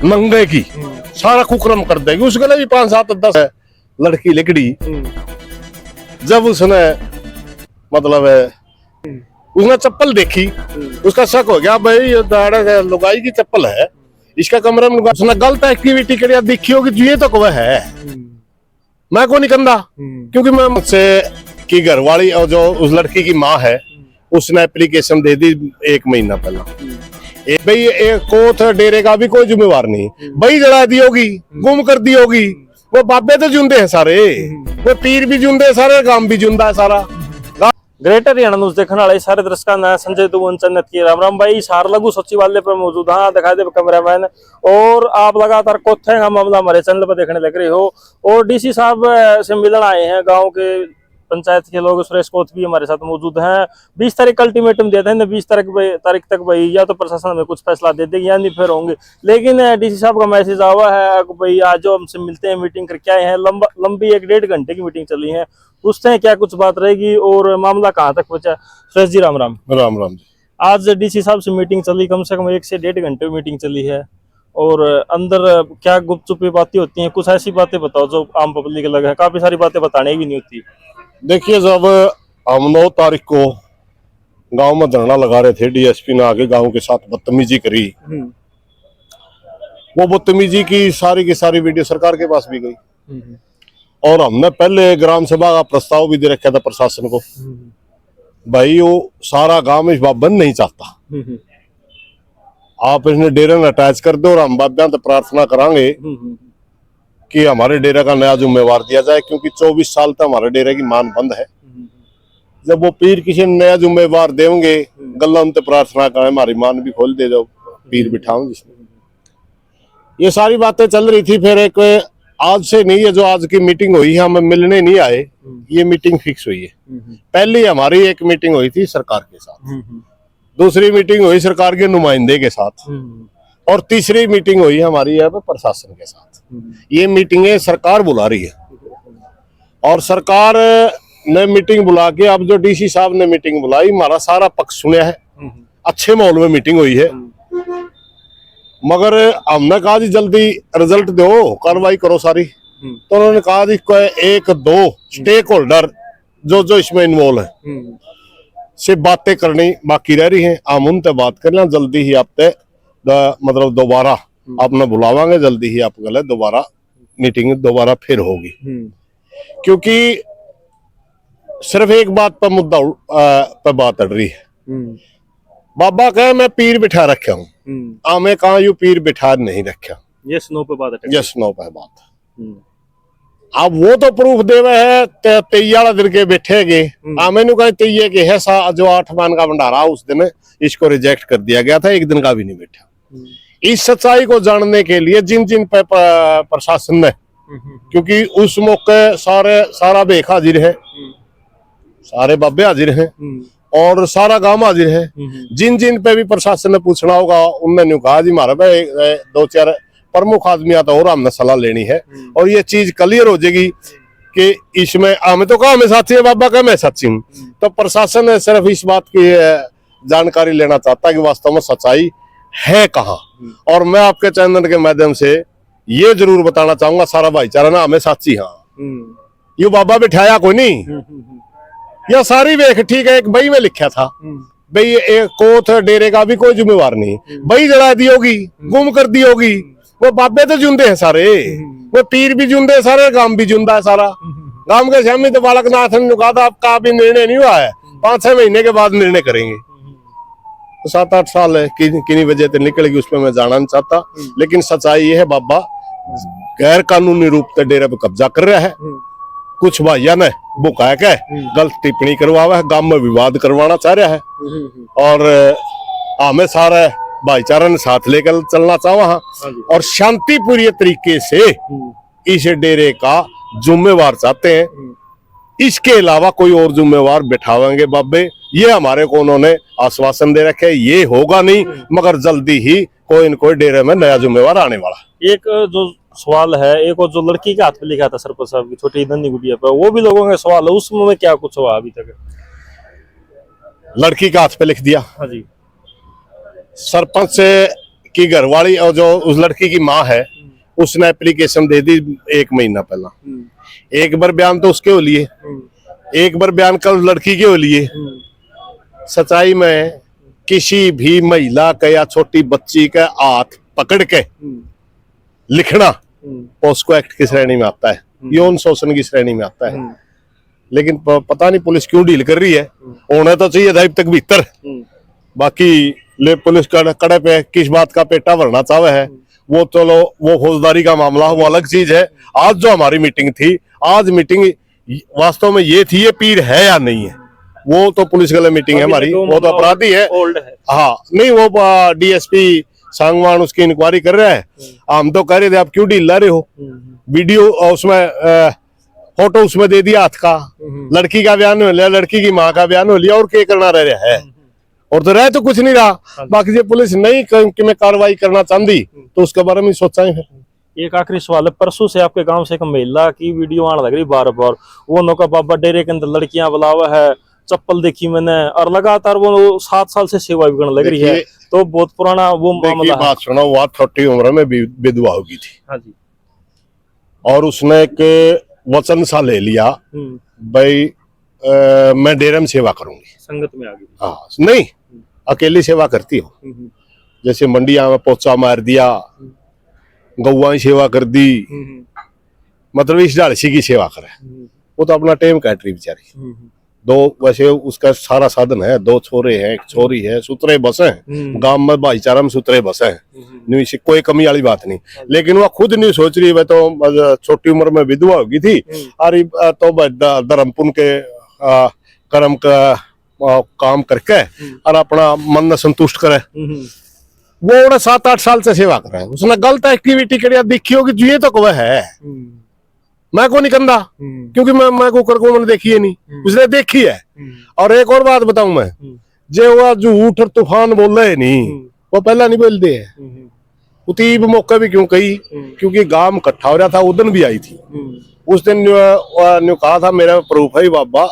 नंगे की सारा कुकरम कर देगी। उसके लिए भी 5, 7, 10 लड़की लिकड़ी। जब उसने मतलब उसने चप्पल देखी, उसका शक हो गया भाई ये दाढ़े लुगाई की चप्पल है, इसका कमरे में उसने गलत एक्टिविटी करिया देखी होगी, ये तो वह है। मैं को नहीं कंधा, क्योंकि मैं मुझसे की घरवाली और जो उस लड़की की माँ है उसने एप्लीकेशन दे दी 1 महीना पहला। भाई एक कोथ डेरे का भी कोई जिम्मेवार नहीं, भाई जला दी होगी, गुम कर दी होगी। वो बाबे तो जुंदे हैं सारे, वो पीर भी जुंदे है सारे, गांव भी जुंदा है सारा। ग्रेटर हरियाणा न्यूज देखने वाले सारे दर्शकों ने संजय दुबन चन्नत की राम राम भाई। सार लघु सचिवालय पर मौजूद, हाँ दिखाई दे कैमरामैन। और आप लगातार कोथे का मामला हमारे चैनल पर देखने लग रहे हो। और डीसी साहब से मिलने आए हैं गांव के पंचायत के लोग। सुरेश कोथ भी हमारे साथ मौजूद हैं। 20 तारीख का अल्टीमेटम दिया था, 20 तारीख तक भाई या तो प्रशासन हमें कुछ फैसला दे देगी या नहीं फिर होंगे। लेकिन डीसी साहब का मैसेज आवा है कि भाई आज जो हमसे मिलते हैं, मीटिंग करके आए हैं। लंबी 1-1.5 घंटे की मीटिंग चली है, पूछते हैं क्या कुछ बात रहेगी और मामला कहाँ तक पहुंचा। सुरेश जी राम राम। राम राम जी। आज डीसी साहब से मीटिंग चली, कम से कम 1 से 1.5 घंटे मीटिंग चली है। और अंदर क्या गुपचुपी बातें होती हैं, कुछ ऐसी बातें बताओ जो आम पब्लिक अलग है। काफी सारी बातें बताने भी नहीं होती। देखिए, जब हम 9 तारीख को गांव में धरना लगा रहे थे, डीएसपी ने आके गांव के साथ बदतमीजी करी। वो बदतमीजी की सारी वीडियो सरकार के पास भी गई। और हमने पहले ग्राम सभा का प्रस्ताव भी दे रखा था प्रशासन को, भाई वो सारा गांव इस बात बंद नहीं चाहता, आप इसने डेरे में अटैच कर दो और हम बाबा तो प्रार्थना करांगे कि हमारे डेरे का नया जिम्मेवार दिया जाए, क्योंकि 24 साल तक हमारे डेरे की मान बंद है। जब वो पीर किसी नया जिम्मेवार देंगे, गल्ला उनसे प्रार्थना करें हमारी मान भी खोल दे, जाओ पीर बिठाऊं जिसमें। ये सारी बातें चल रही थी। फिर एक आज से नहीं है, जो आज की मीटिंग हुई है, हमें मिलने नहीं आए, ये मीटिंग फिक्स हुई है। पहली हमारी एक मीटिंग हुई थी सरकार के साथ, दूसरी मीटिंग हुई सरकार के नुमाइंदे के साथ, और तीसरी मीटिंग हुई हमारी यहाँ पे प्रशासन के साथ। ये मीटिंगें सरकार बुला रही है और सरकार ने मीटिंग बुला के, अब जो डीसी साहब ने मीटिंग बुलाई, हमारा सारा पक्ष सुना है, अच्छे माहौल में मीटिंग हुई है। मगर हमने कहा जी जल्दी रिजल्ट दो, कार्रवाई करो सारी। तो उन्होंने कहा जी 1-2 स्टेक होल्डर जो इसमें इन्वॉल्व है से बातें करनी बाकी रह रही हैं, हम उनसे बात कर लें। जल्दी ही आपसे मतलब दोबारा आपने बुलावांगे, जल्दी ही आपके लिए दोबारा मीटिंग दोबारा फिर होगी। क्योंकि सिर्फ एक बात पर मुद्दा पर बात अड़ रही है। बाबा कहे मैं पीर बिठा रखा हूँ, आमे कहा यू पीर बिठा नहीं रखा। यस नो पे बात है। यस नो पे बात। अब वो तो प्रूफ देवे है 23 वाला दिन के बैठेगे, आमे नु कहे 23 के है जो 8 मान का भंडारा, उस दिन इसको रिजेक्ट कर दिया गया था, 1 दिन का भी नहीं बैठा। इस सच्चाई को जानने के लिए जिन पे प्रशासन ने, क्योंकि उस मौके सारा बेख हाजिर है, सारे बाबे हाजिर हैं और सारा गांव हाजिर है, जिन पे भी प्रशासन ने पूछना होगा उन्होंने कहा जी हमारे पे 2-4 प्रमुख आदमी तो और हमने सलाह लेनी है और ये चीज क्लियर हो जाएगी कि इसमें हमें तो कहा मैं साथी है, बाबा का मैं सच्ची हूँ। तो प्रशासन सिर्फ इस बात की जानकारी लेना चाहता है कि वास्तव में सच्चाई है कहाँ। और मैं आपके चैनल के माध्यम से ये जरूर बताना चाहूंगा, सारा भाईचारा ना हमें साची, हाँ यू बाबा बिठाया कोई नहीं, यह सारी वेख ठीक है। एक बई में लिखा था भाई एक कोथ डेरे का भी कोई जिम्मेवार नहीं, बई जला दी होगी, गुम कर दी होगी। वो बाबे तो जुंदे हैं सारे, वो पीर भी जुंदे है सारे, गांव भी जुंदा है सारा। गांव के शामी तो बालक नाथ ने कहा था आपका अभी निर्णय नहीं हुआ है, 5-6 महीने के बाद निर्णय करेंगे। तो 7-8 साल है, किन्हीं वजह से निकलेगी उसमें मैं जाना नहीं चाहता। लेकिन सच्चाई ये है, बाबा गैर कानूनी रूप से डेरे पे कब्जा कर रहा है। कुछ भाइया ने बुका के गलत टिप्पणी करवावा है, गांव में विवाद करवाना चाह रहा है और हमें सारा भाईचारा ने साथ लेकर चलना चाहा और शांतिपूर्ण तरीके से इस डेरे का जिम्मेवार चाहते हैं। इसके अलावा कोई और जिम्मेवार बैठावेंगे बाबे, ये हमारे को उन्होंने आश्वासन दे रखे, ये होगा नहीं, मगर जल्दी ही कोई न कोई डेरे में नया जिम्मेवार आने वाला। एक जो सवाल है, एक और जो लड़की के हाथ पे लिखा था सरपंच साहब की छोटी नन्ही गुड़िया पे, वो भी लोगों का सवाल है, उसमें क्या कुछ हुआ अभी तक? लड़की का हाथ पे लिख दिया। हाँ जी। सरपंच कि घरवाली और जो उस लड़की की माँ है उसने एप्लीकेशन दे दी 1 महीना पहला। एक बार बयान तो उसके हो लिए, एक बार बयान कल लड़की के हो लिए। सच्चाई में किसी भी महिला का या छोटी बच्ची का हाथ पकड़ के लिखना पोस्को एक्ट की श्रेणी में आता है, यौन शोषण की श्रेणी में आता है। लेकिन पता नहीं पुलिस क्यों डील कर रही है। होना तो चाहिए था अब तक भीतर, बाकी ले पुलिस कड़े पे किस बात का पेटा भरना चाहे है वो चलो, वो फौजदारी का मामला वो अलग चीज है। आज जो हमारी मीटिंग थी, आज मीटिंग वास्तव में ये थी, ये पीर है या नहीं है वो तो पुलिस वाले मीटिंग है हमारी, वो तो अपराधी है। हाँ नहीं, वो डीएसपी सांगवान उसकी इंक्वायरी कर रहा है। हम तो कह रहे थे आप क्यों डील ला रहे हो, वीडियो उसमें फोटो उसमें दे दिया हाथ का, लड़की का बयान हो लिया, लड़की की माँ का बयान हो लिया, और क्या करना रह रहा है, और तो रह तो कुछ नहीं रहा। बाकी जो पुलिस नहीं में कार्रवाई करना चाहती तो उसके बारे में सोचा ही। फिर एक आखिरी सवाल है, परसों से आपके गांव से एक महिला की वीडियो आने लग रही बार बार, वो नौका बाबा डेरे के अंदर लड़कियां बुलावा है, चप्पल देखी मैंने, और लगातार वो 7 साल से सेवा भी करने लग रही है। तो बहुत पुराना वो मामला है। बात सुनो, वो छोटी उम्र में विधवा होगी थी। हाँ जी। और उसने एक वचन सा ले लिया भाई मैं डेरे में सेवा करूंगी, संगत में आ गई। हाँ नहीं, अकेली सेवा करती हो, जैसे मंडिया में पोचा मार दिया, गौआ की सेवा कर दी, मतलब इस डालसी की सेवा करे। वो तो अपना टाइम काट रही बेचारी। दो वैसे उसका सारा साधन है, 2 छोरे हैं, एक छोरी है, सुतरे बसे हैं गांव में, भाईचारा में सुतरे बसे हैं, नहीं कोई कमी वाली बात नहीं। लेकिन वो खुद नहीं सोच रही, वह तो छोटी उम्र में विधवा होगी थी, अरे तो धर्मपुन के कर्म का काम करके और अपना मन संतुष्ट करे। वो 7-8 साल से सेवा कर रहा है, उसने गलत एक्टिविटी करिया देखी होगी, जो ये तो कह है मैं को नहीं कंधा, क्योंकि मैं को कर को मैंने देखी है नहीं, उसने देखी है। और एक और बात बताऊं मैं, जो वो झूठ और तूफान बोल रहे नहीं, वो पहला नहीं बोलते है। उतीब मौका भी क्यों कही, क्योंकि गांव इकट्ठा हो रहा था, उदन भी आई थी। उस दिन ने कहा था मेरा प्रूफ है बाबा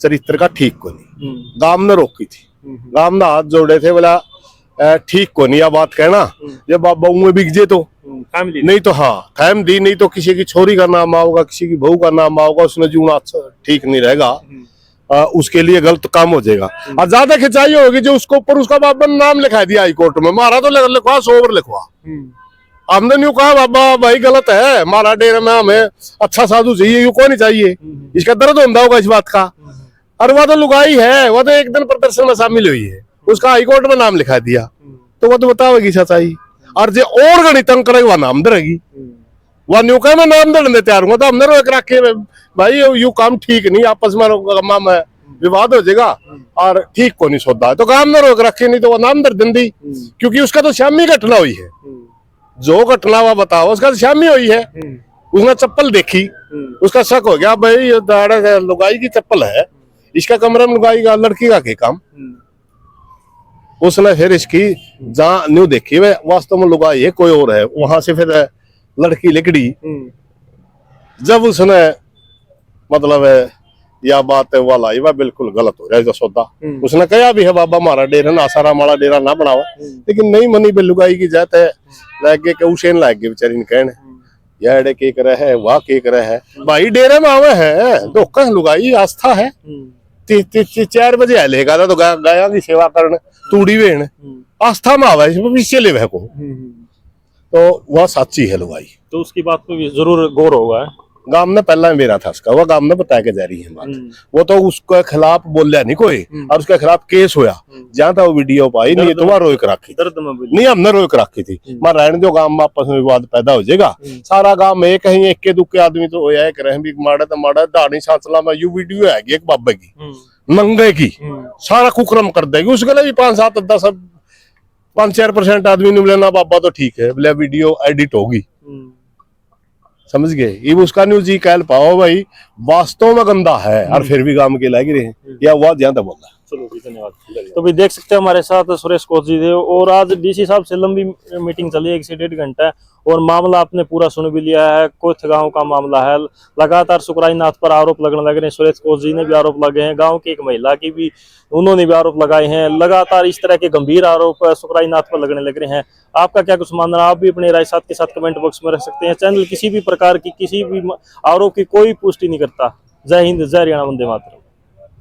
चरित्र का ठीक को नहीं, गांव ने रोकी थी, गांव ने हाथ जोड़े थे, बोला ठीक को नहीं, यह बात कहना जब बाबा उंगे बिक जे तो नहीं तो हाँ थैम दी, नहीं तो किसी की छोरी का नाम आओगा, किसी की बहू का नाम आओगा, उसने जीवन अच्छा ठीक नहीं रहेगा, उसके लिए गलत काम हो जाएगा। और ज्यादा खिंचाई होगी जो उसको ऊपर उसका बाबा ने नाम लिखा दिया हाई कोर्ट में, मारा तो लिखवा 100 लिखवा। हमने न्यू कहा बाबा भाई गलत है, मारा डेरे में हमें अच्छा साधु चाहिए, यू कौन नहीं चाहिए, इसका दर्द होता होगा इस बात का। और वह तो लुगाई है, वह तो एक दिन प्रदर्शन में शामिल हुई है, उसका हाईकोर्ट में नाम लिखा दिया, तो वह तो बतावेगी सच्चाई। और जो और गणित करे वह नाम दरेगी, वह न्यू कहे मैं नाम दड़ने तैयार हूँ, तो हमने रोक रखे भाई यू काम ठीक नहीं, आपस में विवाद हो जाएगा और ठीक को नहीं सोचा है, तो काम में रोक रखे, नहीं तो वह नाम दर दी, क्योंकि उसका तो शामी घटना हुई है, जो घटना वह बताओ उसका तो शामी हुई है। उसने चप्पल देखी, उसका शक हो गया भाई ये लुगाई की चप्पल है, इसका कमरे में लुगाई का लड़की का क्या काम। उसने फिर इसकी जहाँ न्यू देखी वे वास्तव में लुगाई है कोई और है, वहां से फिर लड़की लिकड़ी। जब उसने मतलब यह बात है वाला वह बिल्कुल गलत हो रहा है सौदा। उसने कहा भी है बाबा हमारा डेरा ना सारा हमारा डेरा ना बनावा, लेकिन नहीं मनी बे लुगाई की जात है, लागे के उसेन लागे बेचारी ने कहने यार के करे है वाह के करे है, भाई डेरे में आवे है धोखा लुगाई आस्था है। 4 बजे आएगा तो गाया की सेवा करने तूड़ी वेण आस्था में आवा विषय ले को, तो वह सच्ची है लुगाई। तो उसकी बात पे भी जरूर गौर होगा। गांव ने पहला मेरा था उसका, वो गांव ने बता के जा रही है बात, वो तो उसके खिलाफ बोलिया नहीं कोई, और उसके खिलाफ केस होया जहां था वो वीडियो पाई नहीं, तो वह रोक रखी नहीं, हमने रोक रखी थी। मैं रहने जो गांव में आपस में विवाद पैदा हो जाएगा, सारा गांव में कहीं एक के दुक्के आदमी तो होया है रह भी माड़ा तो माड़ा दाढ़ी सांचला में यू वीडियो है एक बाबे की नंगे की सारा कुकरम कर देगी, उसके लिए भी 5-7-10-5-4% आदमी ने बोले ना बाबा तो ठीक है, बोले वीडियो एडिट होगी, समझ गए। ये उसका न्यूज जी कह पाओ भाई वास्तव में गंदा है और फिर भी गांव के लागे रहे या वह ज्यादा बोला। चलो जी, धन्यवाद। तो भी देख सकते हैं हमारे साथ सुरेश कोच जी थे, और आज डीसी साहब से लंबी मीटिंग चली 1 से 1.5 घंटा, और मामला आपने पूरा सुन भी लिया है। कोथ गांव का मामला है, लगातार सुकराई नाथ पर आरोप लगने लग रहे हैं। सुरेश कोच जी ने भी आरोप लगे हैं, गांव की एक महिला की भी उन्होंने भी आरोप लगाए हैं। लगातार इस तरह के गंभीर आरोप सुकराई नाथ पर लगने लग रहे हैं। आपका क्या कुछ मानना है? आप भी अपनी राय साथ के साथ कमेंट बॉक्स में रख सकते हैं। चैनल किसी भी प्रकार की किसी भी आरोप की कोई पुष्टि नहीं करता। जय हिंद, जय हरियाणा, वंदे मातरम।